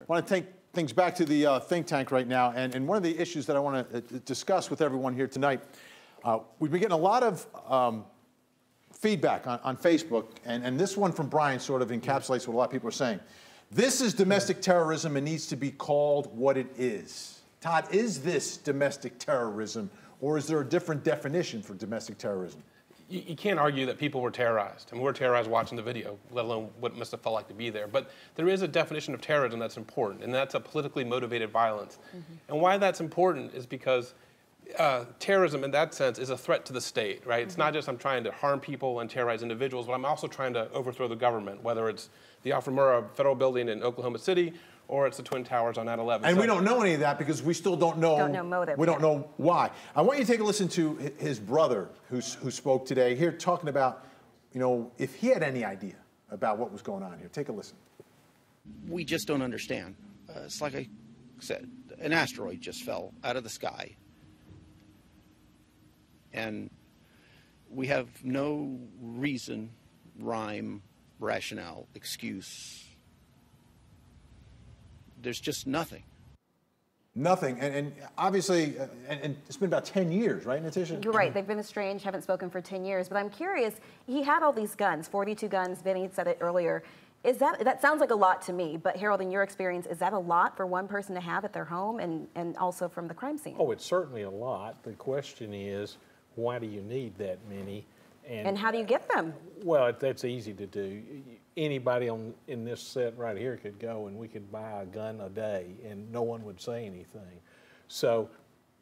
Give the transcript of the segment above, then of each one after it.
I want to take things back to the think tank right now, and one of the issues that I want to discuss with everyone here tonight, we've been getting a lot of feedback on Facebook, and this one from Brian sort of encapsulates what a lot of people are saying. This is domestic terrorism and needs to be called what it is. Todd, is this domestic terrorism, or is there a different definition for domestic terrorism? You can't argue that people were terrorized. I mean, we're terrorized watching the video, let alone what it must have felt like to be there. But there is a definition of terrorism that's important, and that's a politically motivated violence. And why that's important is because terrorism, in that sense, is a threat to the state, right? It's not just I'm trying to harm people and terrorize individuals, but I'm also trying to overthrow the government, whether it's the Alphamura Federal Building in Oklahoma City or it's the Twin Towers on 9/11. And we don't know any of that because we still don't know. Motive. We don't know why. I want you to take a listen to his brother who spoke today here, talking about, you know, if he had any idea about what was going on here. Take a listen. We just don't understand. It's like I said, an asteroid just fell out of the sky. And we have no reason, rhyme, rationale, excuse. There's just nothing. Nothing. And obviously, and it's been about 10 years, right, Natasha? You're right. They've been estranged, haven't spoken for 10 years. But I'm curious, he had all these guns, 42 guns. Vinny said it earlier. That sounds like a lot to me, but Harold, in your experience, is that a lot for one person to have at their home and also from the crime scene? Oh, it's certainly a lot. The question is, why do you need that many? And how do you get them? Well, that's easy to do. Anybody in this set right here could go and we could buy a gun a day and no one would say anything. So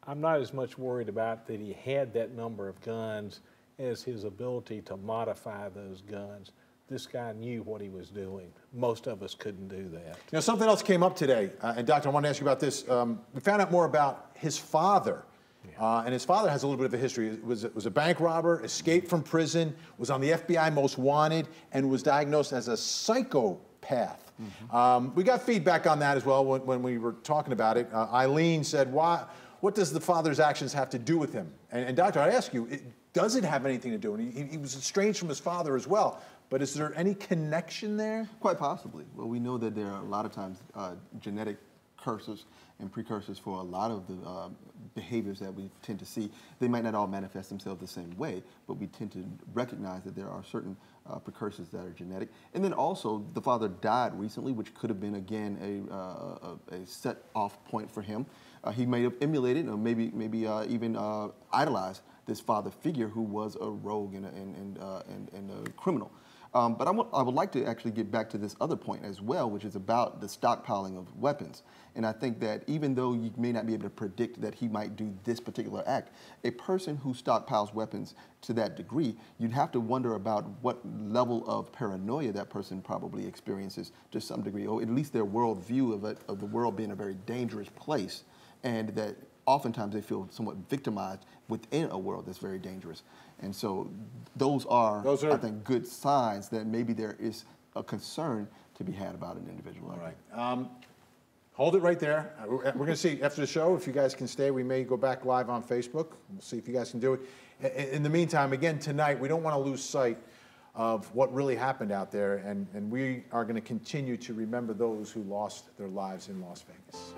I'm not as much worried about that he had that number of guns as his ability to modify those guns. This guy knew what he was doing. Most of us couldn't do that. You know, something else came up today, and Doctor, I want to ask you about this. We found out more about his father. And his father has a little bit of a history. It was a bank robber, escaped from prison, was on the FBI Most Wanted, and was diagnosed as a psychopath. We got feedback on that as well when we were talking about it. Eileen said, what does the father's actions have to do with him? And Doctor, I ask you, does it have anything to do? And he was estranged from his father as well. But is there any connection there? Quite possibly. Well, we know that there are a lot of times genetic cursors and precursors for a lot of the behaviors that we tend to see. They might not all manifest themselves the same way, but we tend to recognize that there are certain precursors that are genetic. And then also, the father died recently, which could have been, again, a set-off point for him. He may have emulated or maybe even idolized this father figure who was a rogue and a criminal. But I would like to actually get back to this other point as well, which is about the stockpiling of weapons. And I think that even though you may not be able to predict that he might do this particular act, a person who stockpiles weapons to that degree, you'd have to wonder about what level of paranoia that person probably experiences to some degree, or at least their worldview of the world being a very dangerous place, and that oftentimes they feel somewhat victimized within a world that's very dangerous. And so those are I think, good signs that maybe there is a concern to be had about an individual. All right. Hold it right there. We're going to see after the show if you guys can stay. We may go back live on Facebook. We'll see if you guys can do it. In the meantime, again, tonight, we don't want to lose sight of what really happened out there, and we are going to continue to remember those who lost their lives in Las Vegas.